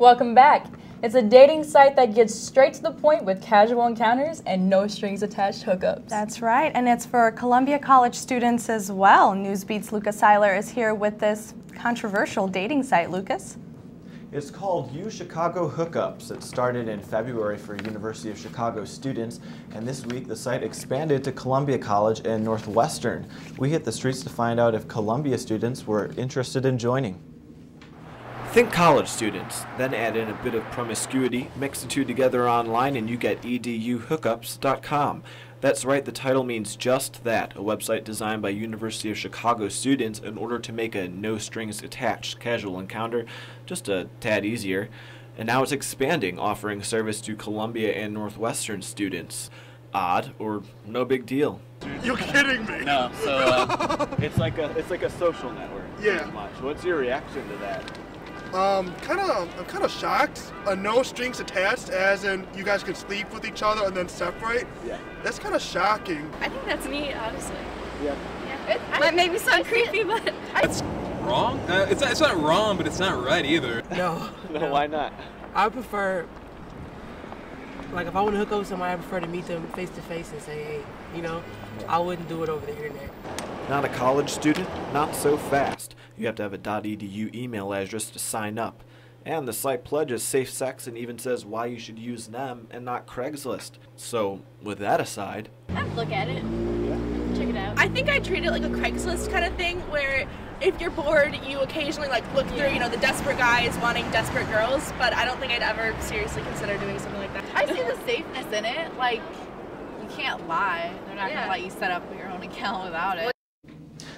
Welcome back. It's a dating site that gets straight to the point with casual encounters and no strings attached hookups. That's right, and it's for Columbia College students as well. Newsbeat's Lucas Seiler is here with this controversial dating site. Lucas? It's called UChicago Hookups. It started in February for University of Chicago students, and this week the site expanded to Columbia College and Northwestern. We hit the streets to find out if Columbia students were interested in joining. Think college students, then add in a bit of promiscuity, mix the two together online, and you get eduhookups.com. That's right, the title means just that, a website designed by University of Chicago students in order to make a no-strings-attached casual encounter just a tad easier. And now it's expanding, offering service to Columbia and Northwestern students. Odd, or no big deal. You're kidding me! No, so it's like a social network. Yeah. Pretty much. What's your reaction to that? I'm kind of shocked. No strings attached, as in you guys can sleep with each other and then separate. Yeah. That's kind of shocking. I think that's neat, honestly. Yeah. It might make me sound creepy, but it's wrong. It's not wrong, but it's not right either. No. No, why not? I prefer, like, if I want to hook up with somebody, I prefer to meet them face to face and say, hey, you know, I wouldn't do it over the internet. Not a college student? Not so fast. You have to have a .edu email address to sign up. And the site pledges safe sex and even says why you should use them and not Craigslist. So, with that aside... I'd look at it. Yeah. Check it out. I think I treat it like a Craigslist kind of thing, where if you're bored, you occasionally look through, you know, the desperate guys wanting desperate girls, but I don't think I'd ever seriously consider doing something like that. I see the safeness in it. Like, you can't lie. They're not going to let you set up your own account without it.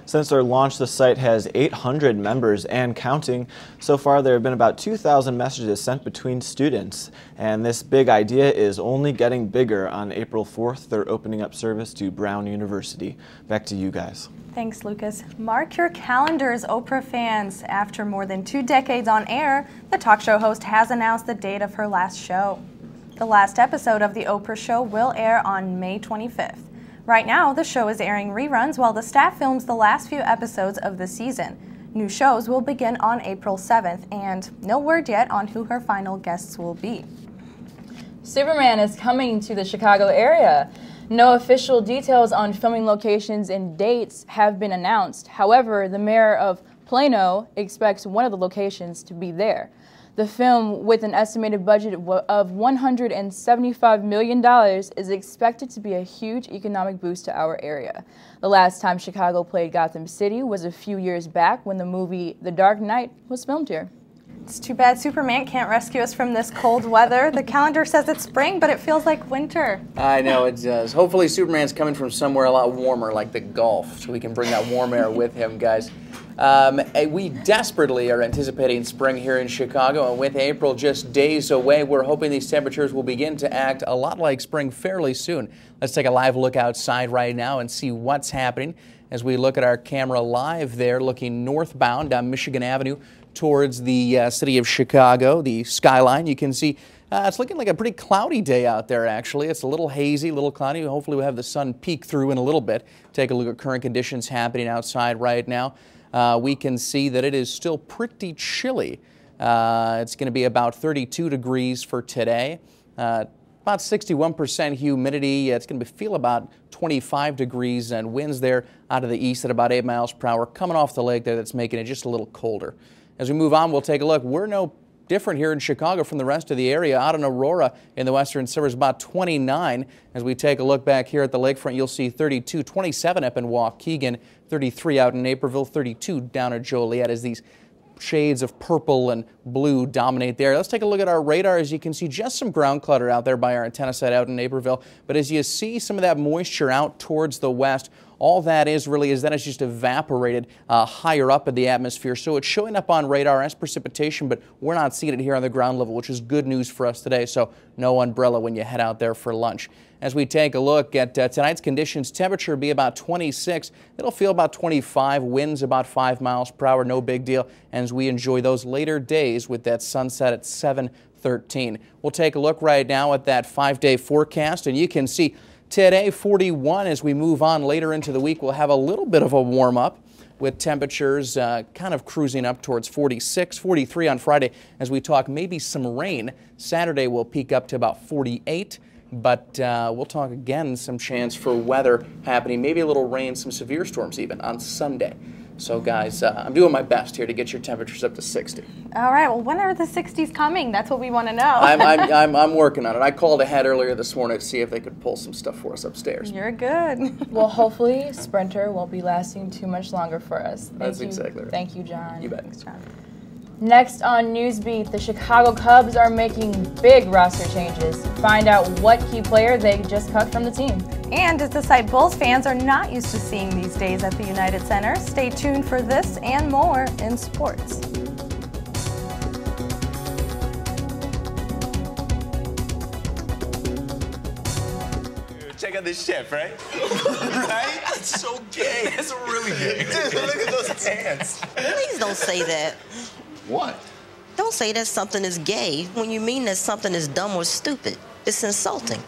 Since their launch, the site has 800 members and counting. So far, there have been about 2,000 messages sent between students. And this big idea is only getting bigger. On April 4th, they're opening up service to Brown University. Back to you guys. Thanks, Lucas. Mark your calendars, Oprah fans. After more than 2 decades on air, the talk show host has announced the date of her last show. The last episode of The Oprah Show will air on May 25th. Right now, the show is airing reruns while the staff films the last few episodes of the season. New shows will begin on April 7th, and no word yet on who her final guests will be. Superman is coming to the Chicago area. No official details on filming locations and dates have been announced. However, the mayor of Plano expects one of the locations to be there. The film, with an estimated budget of $175 million, is expected to be a huge economic boost to our area. The last time Chicago played Gotham City was a few years back when the movie The Dark Knight was filmed here. It's too bad Superman can't rescue us from this cold weather. The calendar says it's spring, but it feels like winter. I know, it does. Hopefully Superman's coming from somewhere a lot warmer, like the Gulf, so we can bring that warm air with him, guys. We desperately are anticipating spring here in Chicago, and with April just days away, we're hoping these temperatures will begin to act a lot like spring fairly soon. Let's take a live look outside right now and see what's happening as we look at our camera live there, looking northbound down Michigan Avenue towards the city of Chicago. The skyline, you can see it's looking like a pretty cloudy day out there, actually. It's a little hazy, a little cloudy. Hopefully we'll have the sun peek through in a little bit. Take a look at current conditions happening outside right now. We can see that it is still pretty chilly. It's going to be about 32 degrees for today. About 61% humidity. It's going to feel about 25 degrees, and winds there out of the east at about 8 miles per hour coming off the lake there. That's making it just a little colder. As we move on, we'll take a look. We're no different here in Chicago from the rest of the area. Out in Aurora in the western suburbs, about 29. As we take a look back here at the lakefront, you'll see 32, 27 up in Waukegan, 33 out in Naperville, 32 down at Joliet as these shades of purple and blue dominate there. Let's take a look at our radar. As you can see, just some ground clutter out there by our antenna site out in Naperville. But as you see some of that moisture out towards the west, all that is really is that it's just evaporated higher up in the atmosphere. So it's showing up on radar as precipitation, but we're not seeing it here on the ground level, which is good news for us today. So no umbrella when you head out there for lunch. As we take a look at tonight's conditions, temperature will be about 26. It'll feel about 25, winds about 5 miles per hour, no big deal, as we enjoy those later days with that sunset at 7:13. We'll take a look right now at that 5-day forecast, and you can see Today, 41. As we move on later into the week, we'll have a little bit of a warm-up with temperatures kind of cruising up towards 46, 43 on Friday. As we talk, maybe some rain. Saturday will peak up to about 48. But we'll talk again, some chance for weather happening, maybe a little rain, some severe storms even on Sunday. So guys, I'm doing my best here to get your temperatures up to 60. All right, well, when are the 60s coming? That's what we want to know. I'm working on it. I called ahead earlier this morning to see if they could pull some stuff for us upstairs. You're good. Well, hopefully Sprinter won't be lasting too much longer for us. That's exactly right. Thank you, John. You bet. Thanks, John. Next on Newsbeat, the Chicago Cubs are making big roster changes. Find out what key player they just cut from the team. And as the site Bulls fans are not used to seeing these days at the United Center, stay tuned for this and more in sports. Check out this chef, right? Right? That's so gay. That's really gay. Dude, look at those pants. Please don't say that. What? Don't say that something is gay when you mean that something is dumb or stupid. It's insulting.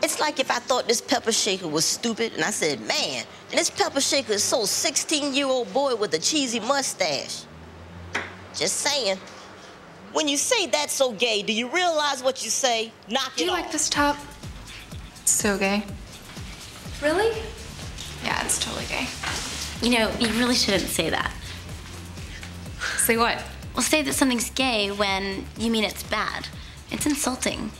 It's like if I thought this pepper shaker was stupid and I said, man, and this pepper shaker is so 16-year-old boy with a cheesy mustache. Just saying. When you say that's so gay, do you realize what you say? Knock it off. Do you like this top? It's so gay. Really? Yeah, it's totally gay. You know, you really shouldn't say that. Say what? Well, say that something's gay when you mean it's bad. It's insulting.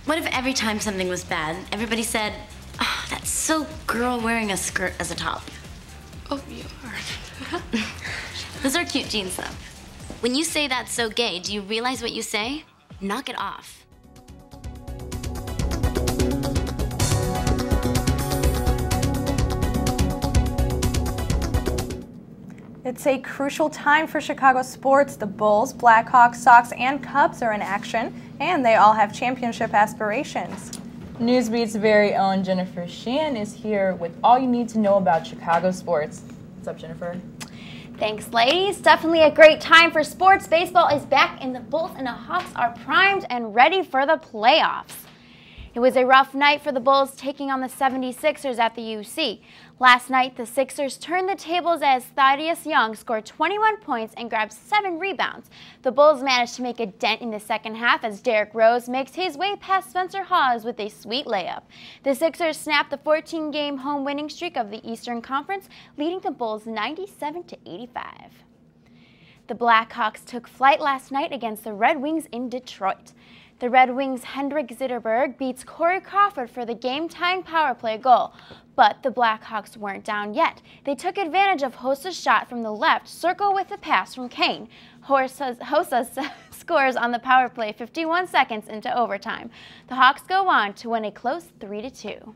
What if every time something was bad, everybody said, oh, that's so girl wearing a skirt as a top? Oh, you are. Those are cute jeans, though. When you say that's so gay, do you realize what you say? Knock it off. It's a crucial time for Chicago sports. The Bulls, Blackhawks, Sox, and Cubs are in action, and they all have championship aspirations. Newsbeat's very own Jennifer Sheehan is here with all you need to know about Chicago sports. What's up, Jennifer? Thanks, ladies. Definitely a great time for sports. Baseball is back, and the Bulls and the Hawks are primed and ready for the playoffs. It was a rough night for the Bulls taking on the 76ers at the UC. Last night, the Sixers turned the tables as Thaddeus Young scored 21 points and grabbed 7 rebounds. The Bulls managed to make a dent in the second half as Derrick Rose makes his way past Spencer Hawes with a sweet layup. The Sixers snapped the 14-game home winning streak of the Eastern Conference, leading the Bulls 97-85. The Blackhawks took flight last night against the Red Wings in Detroit. The Red Wings' Hendrik Zetterberg beats Corey Crawford for the game-tying power play goal. But the Blackhawks weren't down yet. They took advantage of Hosa's shot from the left, circle with a pass from Kane. Hosa scores on the power play 51 seconds into overtime. The Hawks go on to win a close 3-2.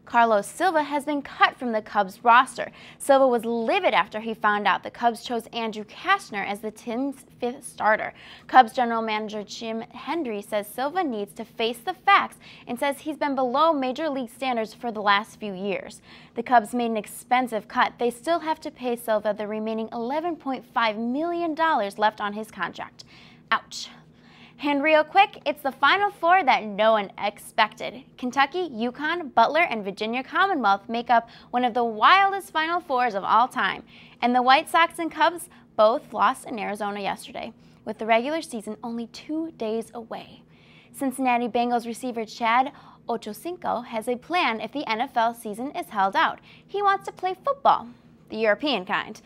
Carlos Silva has been cut from the Cubs roster. Silva was livid after he found out the Cubs chose Andrew Kastner as the team's 5th starter. Cubs general manager Jim Hendry says Silva needs to face the facts and says he's been below major league standards for the last few years. The Cubs made an expensive cut. They still have to pay Silva the remaining $11.5 million left on his contract. Ouch. And real quick, it's the Final Four that no one expected. Kentucky, UConn, Butler, and Virginia Commonwealth make up one of the wildest Final Fours of all time. And the White Sox and Cubs both lost in Arizona yesterday, with the regular season only 2 days away. Cincinnati Bengals receiver Chad Ochocinco has a plan if the NFL season is held out. He wants to play football, the European kind.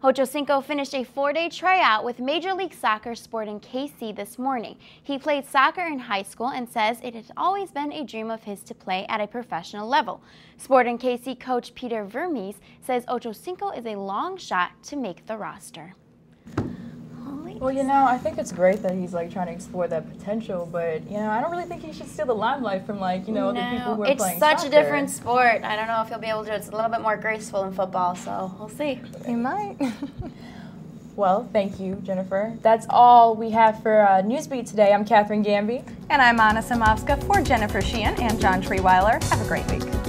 Ochocinco finished a 4-day tryout with Major League Soccer Sporting KC this morning. He played soccer in high school and says it has always been a dream of his to play at a professional level. Sporting KC coach Peter Vermes says Ochocinco is a long shot to make the roster. Well, you know, I think it's great that he's trying to explore that potential, but I don't really think he should steal the limelight from the people who are playing soccer. It's such a different sport. I don't know if he'll be able to. It's a little bit more graceful in football, so we'll see. He might. Well, thank you, Jennifer. That's all we have for Newsbeat today. I'm Catherine Gamby. And I'm Anna Samowska for Jennifer Sheehan and John Treeweiler. Have a great week.